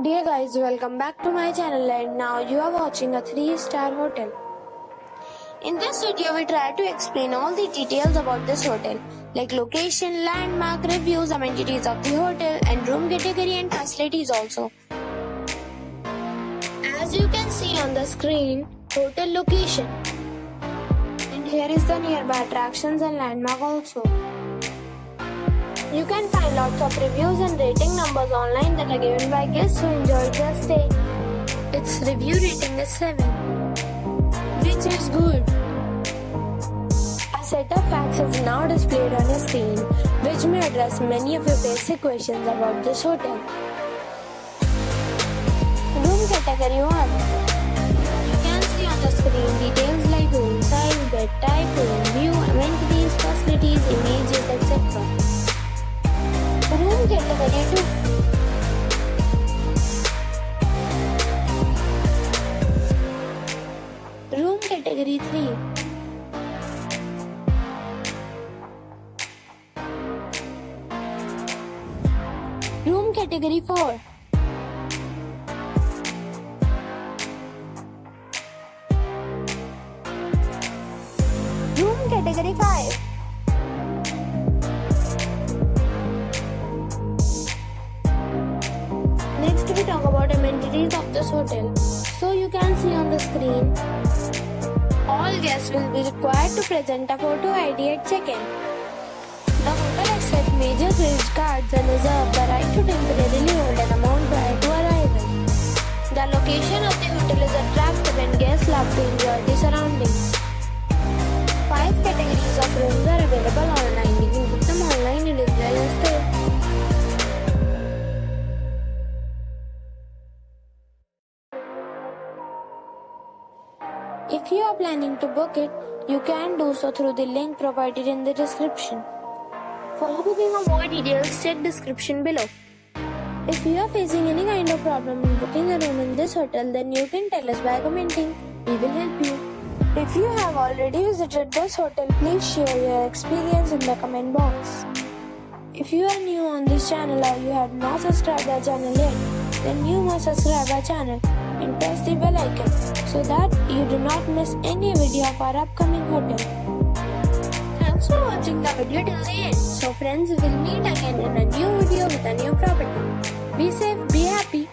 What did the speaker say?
Dear guys, welcome back to my channel and now you are watching a 3-star hotel. In this video, we try to explain all the details about this hotel, like location, landmark, reviews, amenities of the hotel and room category and facilities also. As you can see on the screen, hotel location. And here is the nearby attractions and landmark also. You can find lots of reviews and rating numbers online that are given by guests who enjoyed their stay. Its review rating is 7, which is good. A set of facts is now displayed on a screen, which may address many of your basic questions about this hotel. Room category 1. You can see on the screen details like room size, bed type, room view, amenities, facilities, images, etc. Room category 2. Room category 3. Room category 4. Room category 5. Next we talk about amenities of this hotel. So you can see on the screen, all guests will be required to present a photo ID at check-in. The hotel accepts major credit cards and reserves the right to temporarily hold an amount prior to arrival. The location of the hotel is attractive and guests love to enjoy the surroundings. 5 categories of rooms are available online. You can book them online and enjoy your stay. If you are planning to book it, you can do so through the link provided in the description. For booking or more details, check description below. If you are facing any kind of problem in booking a room in this hotel, then you can tell us by commenting. We will help you. If you have already visited this hotel, please share your experience in the comment box. If you are new on this channel or you have not subscribed our channel yet, then you must subscribe our channel and press the bell icon so that you do not miss any video of our upcoming hotel. Thanks for watching the video till the end. So friends, we will meet again in a new video with a new property. Be safe, be happy.